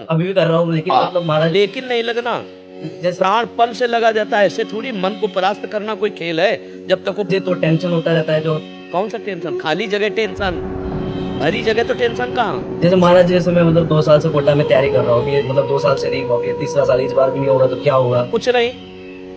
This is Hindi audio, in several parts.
अभी भी कर रहा हूँ, लेकिन मतलब महाराज लेकिन नहीं लगना, जैसे प्राण पल से लगा जाता है। ऐसे थोड़ी मन को परास्त करना कोई खेल है। जब तक वो मुझे तो टेंशन होता रहता है जो, कौन सा टेंशन, खाली जगह टेंशन, भरी जगह तो टेंशन कहाँ। जैसे महाराज जैसे मैं मतलब 2 साल से कोटा में तैयारी कर रहा हूँ, कि मतलब 2 साल से नहीं हुआ, फिर तीसरा साल इस बार भी नहीं होगा तो क्या होगा। कुछ नहीं,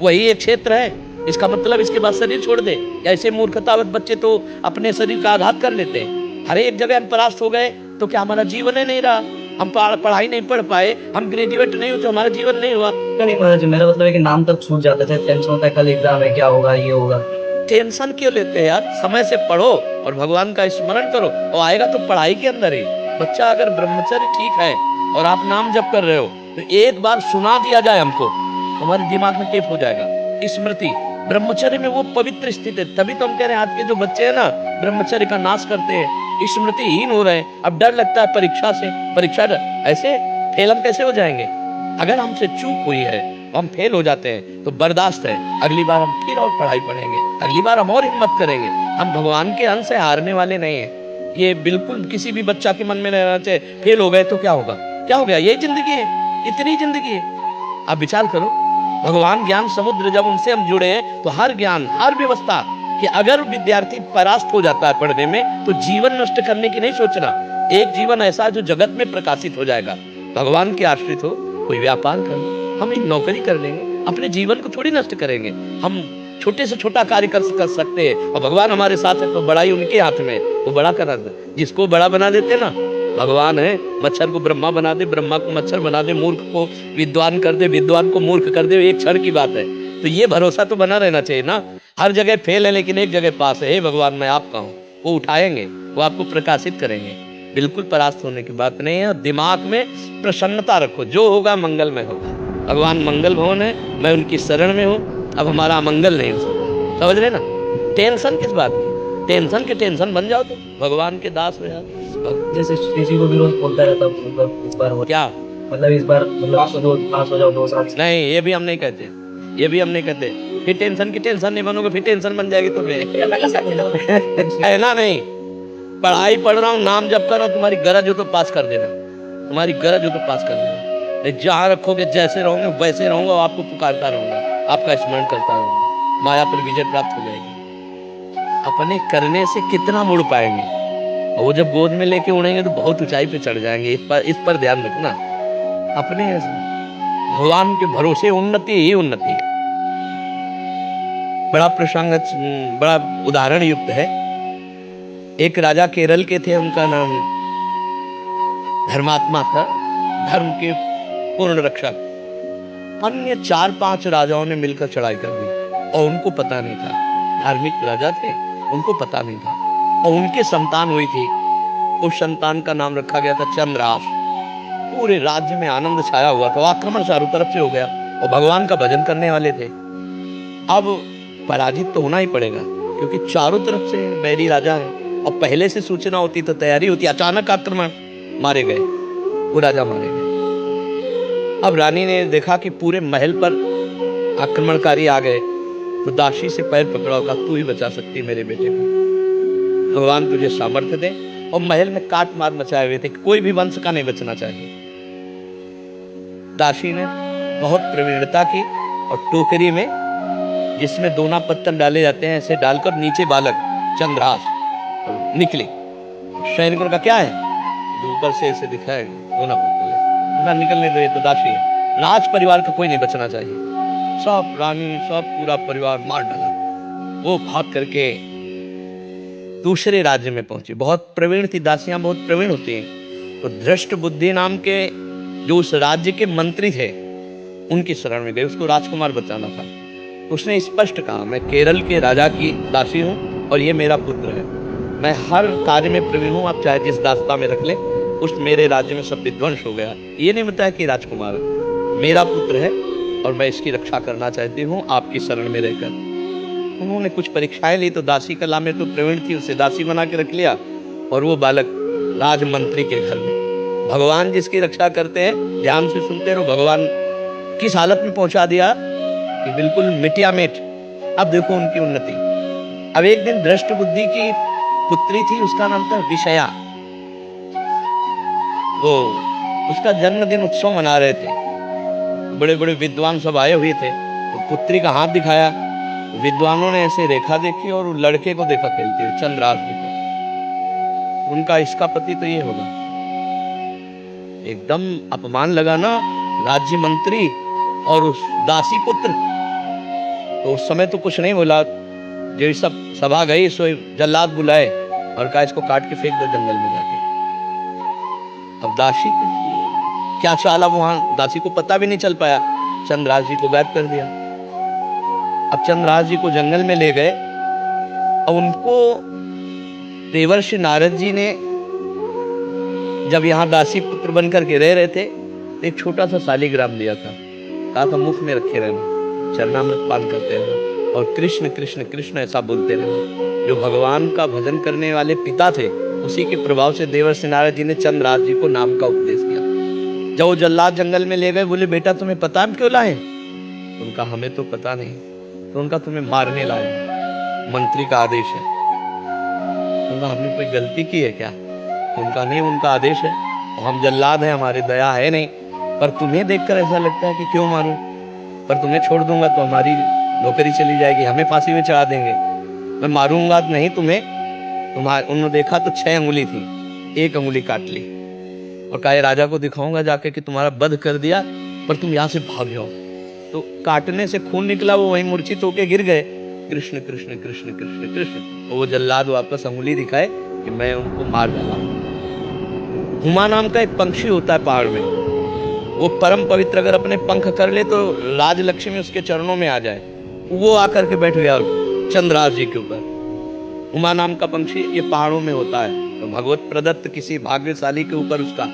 वही एक क्षेत्र है। इसका मतलब इसके बाद शरीर छोड़ दे। या ऐसे मूर्खतावत बच्चे तो अपने शरीर का आघात कर लेते हैं। हर एक जगह हम परास्त हो गए तो क्या हमारा जीवन ही नहीं रहा। हम पढ़ाई नहीं पढ़ पाए, हम ग्रेजुएट नहीं हुए तो हमारा जीवन नहीं हुआ। नहीं महाराज, मेरा मतलब है कि नाम तक छूट जाता है, टेंशन होता है कल एग्जाम है, क्या होगा, ये होगा। टेंशन क्यों लेते हैं यार, समय से पढ़ो और भगवान का स्मरण करो और आएगा तो पढ़ाई के अंदर ही। बच्चा अगर ब्रह्मचर्य ठीक है और आप नाम जप कर रहे हो तो एक बार सुना दिया जाए हमको, हमारे दिमाग में टेप हो जाएगा स्मृति। ब्रह्मचर्य में वो पवित्र स्थिति है। तभी तो हम कह रहे हैं आज के जो बच्चे हैं ना, ब्रह्मचर्य का नाश करते हैं, स्मृतिहीन हो रहे हैं। अब डर लगता है परीक्षा से, परीक्षा ऐसे फेल हम कैसे हो जाएंगे। अगर हमसे चूक हुई है, हम फेल हो जाते हैं तो बर्दाश्त है, अगली बार हम फिर और पढ़ाई पढ़ेंगे, अगली बार हम और हिम्मत करेंगे। हम भगवान के अंश से हारने वाले नहीं हैं। ये बिल्कुल किसी भी बच्चा के मन में रहना चाहिए। फेल हो गए तो क्या होगा, क्या हो गया, यही जिंदगी है, इतनी जिंदगी है। आप विचार करो, भगवान ज्ञान समुद्र, जब उनसे हम जुड़े हैं तो हर ज्ञान, हर व्यवस्था, कि अगर विद्यार्थी परास्त हो जाता है पढ़ने में तो जीवन नष्ट करने की नहीं सोचना। एक जीवन ऐसा जो जगत में प्रकाशित हो जाएगा। भगवान के आश्रित हो, कोई व्यापार कर लो, हम एक नौकरी कर लेंगे, अपने जीवन को थोड़ी नष्ट करेंगे। हम छोटे से छोटा कार्य कर सकते हैं और भगवान हमारे साथ है तो बड़ाई उनके हाथ में, वो बड़ा करा दे। जिसको बड़ा बना देते ना भगवान है। मच्छर को ब्रह्मा बना दे, ब्रह्मा को मच्छर बना दे, मूर्ख को विद्वान कर दे, विद्वान को मूर्ख कर दे, एक क्षण की बात है। तो ये भरोसा तो बना रहना चाहिए ना। हर जगह फेल है लेकिन एक जगह पास है। हे भगवान मैं आपका हूँ, वो उठाएंगे, वो आपको प्रकाशित करेंगे। बिल्कुल परास्त होने की बात नहीं है। और दिमाग में प्रसन्नता रखो, जो होगा मंगलमय होगा। भगवान मंगल भवन है, मैं उनकी शरण में हूँ। अब हमारा अमंगल नहीं हो सकता, समझ रहे ना। टेंशन किस बात की, टेंशन के टेंशन बन जाओ तो भगवान के दास हो जाओ। जैसे किसी को भी रोज बोलता रहता हूँ, मतलब इस बार हो, क्या मतलब इस बार मतलब पास हो जाओ 2 साल से। नहीं, ये भी हम नहीं कहते, ये भी हम नहीं कहते। फिर टेंशन की टेंशन नहीं बनोगे, फिर टेंशन बन जाएगी तुम्हें। कहना नहीं, पढ़ाई पढ़ रहा हूँ, नाम जप कर रहा हूँ, तुम्हारी गरज हो तो पास कर देना, तुम्हारी गरज हो तो पास कर देना। जहाँ रखोगे जैसे रहोगे वैसे रहूंगा, आपको पुकारता रहूंगा, आपका स्मरण करता रहूंगा, माया पर विजय प्राप्त हो जाएगी। अपने करने से कितना मुड़ पाएंगे, और वो जब गोद में लेके उड़ेंगे तो बहुत ऊंचाई पे चढ़ जाएंगे। इस पर ध्यान रखना। अपने भगवान के भरोसे उन्नति ही उन्नति है। बड़ा प्रसंग, बड़ा उदाहरण युक्त है। एक राजा केरल के थे, उनका नाम धर्मात्मा था, धर्म के पूर्ण रक्षक। अन्य 4-5 राजाओं ने मिलकर चढ़ाई कर दी और उनको पता नहीं था। धार्मिक राजा थे, उनको पता नहीं था। और उनके संतान हुई थी, उस संतान का नाम रखा गया था चंद्रास। पूरे राज्य में आनंद छाया हुआ था, आक्रमण चारों तरफ से हो गया और भगवान का भजन करने वाले थे। अब पराजित तो होना ही पड़ेगा क्योंकि चारों तरफ से बैरी राजा है और पहले से सूचना होती तो तैयारी होती। अचानक आक्रमण, मारे गए, वो राजा मारे गए। अब रानी ने देखा कि पूरे महल पर आक्रमणकारी आ गए तो दासी से पैर पकड़ा, कहा तू ही बचा सकती मेरे बेटे को, भगवान तुझे सामर्थ्य दे। और महल में काट मार मचाए हुए थे, कोई भी वंश का नहीं बचना चाहिए। दासी ने बहुत प्रवीणता की और टोकरी में, जिसमें दोना पत्तन डाले जाते हैं, ऐसे डालकर नीचे बालक चंद्रास निकले। सैनिकों का क्या है, ऊपर से ऐसे दिखाया दोना पत्तन ना निकलने दो, ये तो दासी है। राज परिवार का कोई नहीं बचना चाहिए। सब रानी, सब पूरा परिवार मार डाला। वो भाग करके दूसरे राज्य में पहुंची। बहुत प्रवीण थी, दासियां बहुत प्रवीण होती हैं। तो धृष्ट बुद्धि नाम के जो उस राज्य के मंत्री थे उनकी शरण में गए, उसको राजकुमार बचाना था। उसने स्पष्ट कहा मैं केरल के राजा की दासी हूँ और ये मेरा पुत्र है, मैं हर कार्य में प्रवीण हूँ, आप चाहे जिस दास्ता में रख ले। उस मेरे राज्य में सब विध्वंस हो गया, ये नहीं बताया कि राजकुमार मेरा पुत्र है और मैं इसकी रक्षा करना चाहती हूँ आपकी शरण में रहकर। उन्होंने कुछ परीक्षाएं ली तो दासी कला में तो प्रवीण थी, उसे दासी बना के रख लिया और वो बालक राजमंत्री के घर में। भगवान जिसकी रक्षा करते हैं, ध्यान से सुनते रहो, भगवान किस हालत में पहुंचा दिया कि बिल्कुल मिटिया मिट। अब देखो उनकी उन्नति। अब एक दिन दृष्ट बुद्धि की पुत्री थी, उसका नाम था विषया। वो उसका जन्मदिन उत्सव मना रहे थे। बड़े बड़े विद्वान सब आए हुए थे, तो पुत्री का हाथ दिखाया, विद्वानों ने ऐसे रेखा देखी और लड़के को देखा खेलते हुए, चंद्रास जी को। उनका इसका पति तो ये होगा। एकदम अपमान लगा ना, राज्य मंत्री और उस दासी पुत्र। तो उस समय तो कुछ नहीं बोला, जो सब सभा गई सो जल्लाद बुलाए और कहा इसको काट के फेंक दो जंगल में जाके। अब दासी क्या चाला वहां, दासी को पता भी नहीं चल पाया, चंद्रास जी को गायब कर दिया। अब चंद्रास जी को जंगल में ले गए और उनको देवर्षि नारद जी ने जब यहाँ दासी पुत्र बनकर के रह रहे थे तो एक छोटा सा शालिग्राम दिया था, कहा था मुख में रखे रहना, चरणामृत पान करते रहना और कृष्ण कृष्ण कृष्ण ऐसा बोलते रहना। जो भगवान का भजन करने वाले पिता थे, उसी के प्रभाव से देवर्षि नारद जी ने चंद्रास जी को नाम का उपदेश किया। जब वो जल्लाद जंगल में ले गए, बोले बेटा तुम्हें पता हम क्यों लाए? उनका हमें तो पता नहीं। तो उनका तुम्हें मारने लाए, मंत्री का आदेश है। उनका हमने कोई गलती की है क्या? उनका नहीं, उनका आदेश है और हम जल्लाद हैं, हमारी दया है नहीं। पर तुम्हें देखकर ऐसा लगता है कि क्यों मारूं, पर तुम्हें छोड़ दूंगा तो हमारी नौकरी चली जाएगी, हमें फांसी में चढ़ा देंगे। मैं मारूंगा नहीं तुम्हें। तुम्हारे उन्होंने देखा तो 6 अंगुली थी, 1 अंगुली काट ली और कहा राजा को दिखाऊंगा जाके कि तुम्हारा वध कर दिया, पर तुम यहाँ से भाग जाओ। तो काटने से खून निकला, वो वहीं मूर्छित होके गिर गए। कृष्ण कृष्ण कृष्ण कृष्ण कृष्ण। और वो जल्लाद वापस अंगुली दिखाए कि मैं उनको मार डाला। हुमा नाम का एक पंक्षी होता है पहाड़ में, वो परम पवित्र, अगर अपने पंख कर ले तो राजलक्ष्मी उसके चरणों में आ जाए। वो आकर के बैठ गया चंद्रास जी के ऊपर। हुमा नाम का पंक्षी ये पहाड़ों में होता है, तो भगवत प्रदत्त किसी भाग्यशाली के ऊपर उसका।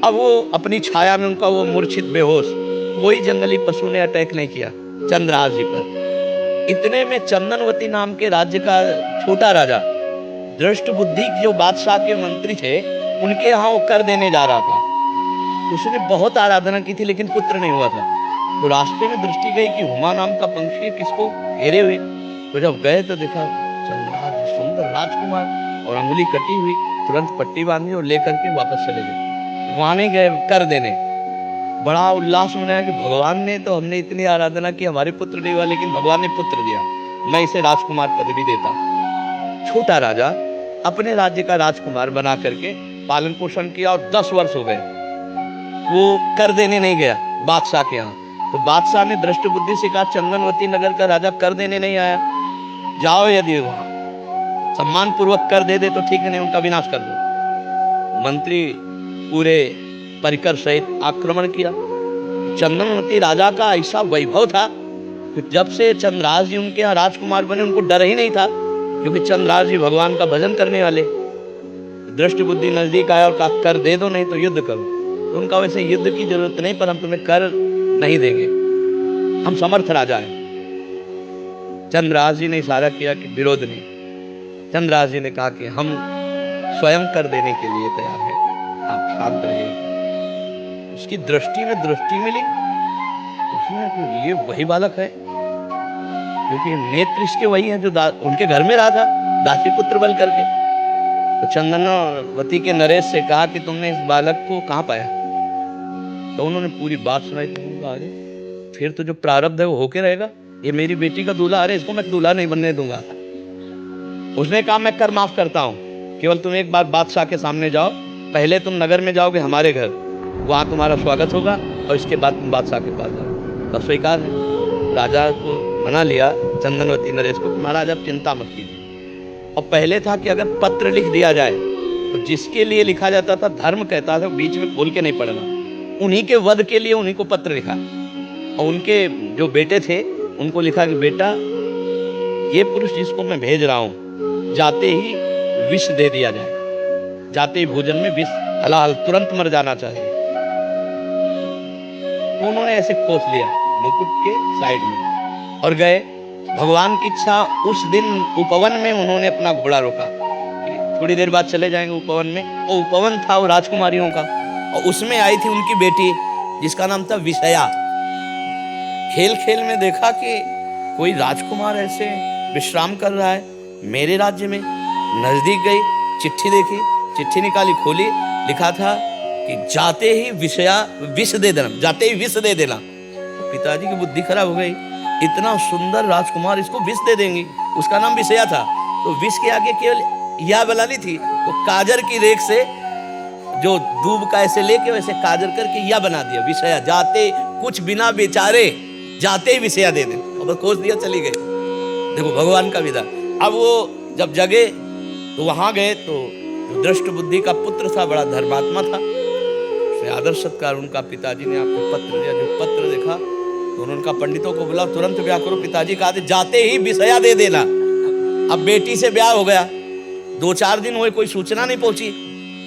अब वो अपनी छाया में उनका वो मूर्छित बेहोश, कोई जंगली पशु ने अटैक नहीं किया चंद्रास जी पर। इतने में चंदनवती नाम के राज्य का छोटा राजा, दृष्ट बुद्धि जो बादशाह के मंत्री थे, उनके यहाँ वो कर देने जा रहा था। उसने बहुत आराधना की थी लेकिन पुत्र नहीं हुआ था। तो रास्ते में दृष्टि गई कि हुमा नाम का पंक्षी किसको घेरे हुए। तो जब गए तो देखा चंद्रास जी, सुंदर राजकुमार और अंगुली कटी हुई, तुरंत पट्टी बांधी और लेकर के वापस चले गए। वहां नहीं गए कर देने, बड़ा उल्लास मनाया कि भगवान ने तो, हमने इतनी आराधना की, हमारे पुत्र नहीं हुआ लेकिन भगवान ने पुत्र दिया, मैं इसे राजकुमार पदवी देता। छोटा राजा अपने राज्य का राजकुमार बना करके पालन पोषण किया और 10 वर्ष हो गए। वो कर देने नहीं गया बादशाह के यहाँ। तो बादशाह ने दृष्ट बुद्धि से कहा चंदनवती नगर का राजा कर देने नहीं आया, जाओ यदि वहां सम्मान पूर्वक कर दे तो ठीक है, नहीं उनका विनाश कर दो। मंत्री पूरे परिकर सहित आक्रमण किया। चंदनवती राजा का ऐसा वैभव था कि जब से चंद्रास जी उनके यहाँ राजकुमार बने, उनको डर ही नहीं था, क्योंकि चंद्रास जी भगवान का भजन करने वाले। दृष्टि बुद्धि नजदीक आया और कहा कर दे दो, नहीं तो युद्ध करो। तो उनका वैसे युद्ध की जरूरत नहीं, पर हम तुम्हें कर नहीं देंगे, हम समर्थ राजा हैं। चंद्रास जी ने इशारा किया कि विरोध नहीं। चंद्रास जी ने कहा कि हम स्वयं कर देने के लिए तैयार हैं, आप शांत रहिए। उसकी दृष्टि में दृष्टि मिली, उसमें ये वही बालक है, क्योंकि नेत्र इसके वही है जो उनके घर में रहा था दासी पुत्र बन करके। तो चंदनवती के नरेश से कहा कि तुमने इस बालक को कहाँ पाया? तो उन्होंने पूरी बात सुनाई। अरे फिर तो जो प्रारब्ध है वो होके रहेगा, ये मेरी बेटी का दूल्हा, अरे इसको मैं दूल्हा नहीं बनने दूंगा। उसने कहा मैं कर माफ करता हूँ, केवल तुम एक बार बादशाह के सामने जाओ, पहले तुम नगर में जाओगे हमारे घर, वहाँ तुम्हारा स्वागत होगा और इसके बाद तुम बादशाह के पास जाओ। तो स्वीकार है। राजा को मना लिया चंदनवती नरेश को, महाराज आप चिंता मत कीजिए। और पहले था कि अगर पत्र लिख दिया जाए तो जिसके लिए लिखा जाता था, धर्म कहता था बीच में खोल के नहीं पढ़ना, उन्हीं के वध के लिए उन्हीं को पत्र लिखा। और उनके जो बेटे थे उनको लिखा कि बेटा ये पुरुष जिसको मैं भेज रहा हूँ, जाते ही विष दे दिया जाए, जाते ही भोजन में विष, हलाल तुरंत मर जाना चाहिए। तो उन्होंने ऐसे खोस लिया मुकुट के साइड में और गए। भगवान की इच्छा, उस दिन उपवन में उन्होंने अपना घोड़ा रोका, थोड़ी देर बाद चले जाएंगे उपवन में। वो उपवन था वो राजकुमारियों का, और उसमें आई थी उनकी बेटी जिसका नाम था विषया। खेल खेल में देखा कि कोई राजकुमार ऐसे विश्राम कर रहा है मेरे राज्य में। नजदीक गई, चिट्ठी देखी, चिट्ठी निकाली, खोली, लिखा था कि जाते ही विष दे देना, जाते ही विष दे देना। तो पिताजी की बुद्धि खराब हो गई, इतना सुंदर राजकुमार इसको विष दे देंगी। उसका नाम विषया था, तो विष के आगे केवल या बनानी थी, तो काजर की रेख से जो दूब का ऐसे लेके वैसे काजर करके या बना दिया विषया। जाते कुछ बिना बेचारे जाते ही विषया दे दे, और खोज दिया, चली गई। देखो भगवान का विधान। अब वो जब जगे तो वहां गए, तो जो दृष्ट बुद्धि का पुत्र था, बड़ा धर्मात्मा था, उसने आदर सत्कार, उनका पिताजी ने आपको पत्र दिया। जो पत्र देखा तो उन्होंने कहा पंडितों को बुलाओ, तुरंत ब्याह करो। पिताजी कहा जाते ही विषया दे देना। अब बेटी से ब्याह हो गया, 2-4 दिन हुए, कोई सूचना नहीं पहुंची।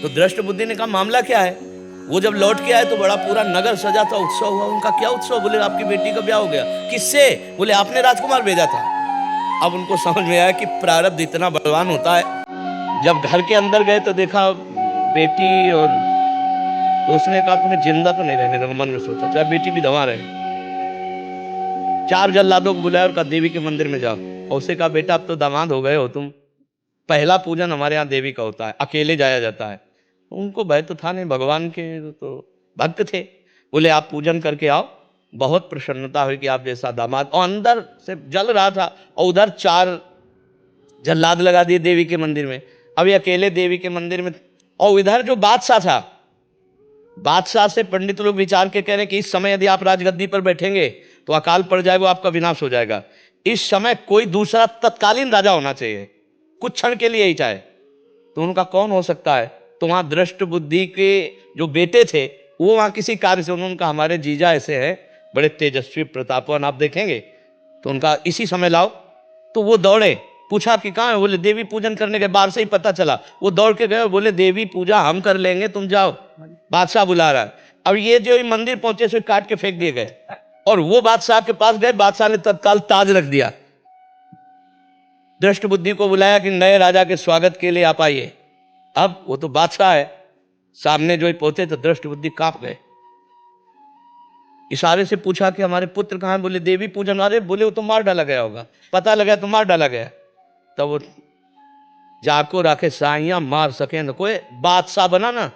तो दृष्ट बुद्धि ने कहा मामला क्या है। वो जब लौट के आए तो बड़ा पूरा नगर सजा था, उत्सव हुआ। उनका क्या उत्सव? बोले आपकी बेटी का ब्याह हो गया। किससे? बोले आपने राजकुमार भेजा था। अब उनको समझ में आया कि प्रारब्ध इतना बलवान होता है। जब घर के अंदर गए तो देखा बेटी, और तो उसने कहा तुम्हें जिंदा तो नहीं रहने दूंगा। मन में सोचा चाहे बेटी भी दवा रहे। 4 जल्लादों को बुलाया और कहा देवी के मंदिर में जाओ। और उसे कहा बेटा अब तो दामाद हो गए हो तुम, पहला पूजन हमारे यहाँ देवी का होता है, अकेले जाया जाता है। उनको भय तो था नहीं, भगवान के तो भक्त थे। बोले आप पूजन करके आओ, बहुत प्रसन्नता हुई कि आप जैसा दामाद। और अंदर से जल रहा था, और उधर 4 जल्लाद लगा दिए देवी के मंदिर में। अभी अकेले देवी के मंदिर में, और इधर जो बादशाह था, बादशाह से पंडित लोग विचार के कह रहे कि इस समय यदि आप राजगद्दी पर बैठेंगे तो अकाल पड़ जाएगा, आपका विनाश हो जाएगा। इस समय कोई दूसरा तत्कालीन राजा होना चाहिए, कुछ क्षण के लिए ही चाहे। तो उनका कौन हो सकता है? तो वहां दृष्ट बुद्धि के जो बेटे थे वो वहां किसी कार्य से, उन्होंने कहा हमारे जीजा ऐसे हैं, बड़े तेजस्वी प्रतापवान, आप देखेंगे। तो उनका इसी समय लाओ। तो वो दौड़े, पूछा कि कहाँ है? बोले देवी पूजन करने के, बाहर से ही पता चला। वो दौड़ के गए, बोले देवी पूजा हम कर लेंगे, तुम जाओ, बादशाह बुला रहा है। अब ये जो मंदिर पहुंचे सो काट के फेंक दिए गए, और वो बादशाह के पास गए। बादशाह ने तत्काल ताज रख दिया। दृष्ट बुद्धि को बुलाया कि नए राजा के स्वागत के लिए आप आइए। अब वो तो बादशाह है, सामने जो ही पहुंचे तो दृष्ट बुद्धि कांप गए। इशारे से पूछा कि हमारे पुत्र कहाँ है? बोले देवी पूजन। अरे बोले वो तो मार डाला गया होगा। पता लगा तो मार डाला गया। तब वो जाको राखे साइया मार सके न कोई, बादशाह बना ना।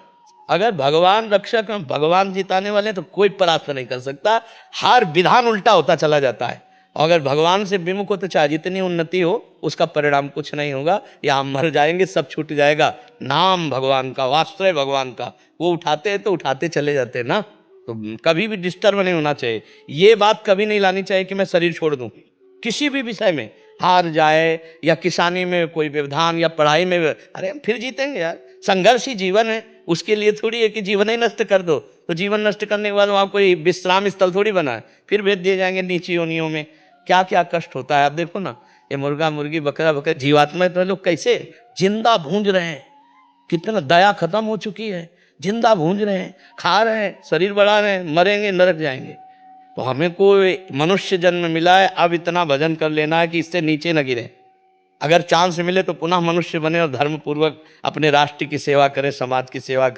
अगर भगवान रक्षक, भगवान जिताने वाले, तो कोई परास्त नहीं कर सकता। हर विधान उल्टा होता चला जाता है। अगर भगवान से विमुख हो तो चाहे जितनी उन्नति हो, उसका परिणाम कुछ नहीं होगा। या हम मर जाएंगे, सब छूट जाएगा। नाम भगवान का, वास्त्र भगवान का, वो उठाते हैं तो उठाते चले जाते हैं ना। तो कभी भी डिस्टर्ब नहीं होना चाहिए। ये बात कभी नहीं लानी चाहिए कि मैं शरीर छोड़ दूं किसी भी विषय में, हार जाए या किसानी में कोई व्यवधान या पढ़ाई में। अरे हम फिर जीतेंगे यार, संघर्ष ही जीवन है। उसके लिए थोड़ी है कि जीवन ही नष्ट कर दो। तो जीवन नष्ट करने के बाद वहाँ कोई विश्राम स्थल थोड़ी बना है, फिर भेज दिए जाएंगे नीची योनियों में। क्या क्या कष्ट होता है आप देखो ना। ये मुर्गा मुर्गी बकरा बकरा जीवात्मा तो लोग कैसे जिंदा भूंज रहे हैं, कितना दया खत्म हो चुकी है। जिंदा भूंज रहे हैं, खा रहे हैं, शरीर बढ़ा रहे हैं, मरेंगे नरक जाएंगे। तो हमें कोई मनुष्य जन्म मिला है, अब इतना भजन कर लेना है कि इससे नीचे न गिरे। अगर चांस मिले तो पुनः मनुष्य बने और धर्म पूर्वक अपने राष्ट्र की सेवा करें, समाज की सेवा करें।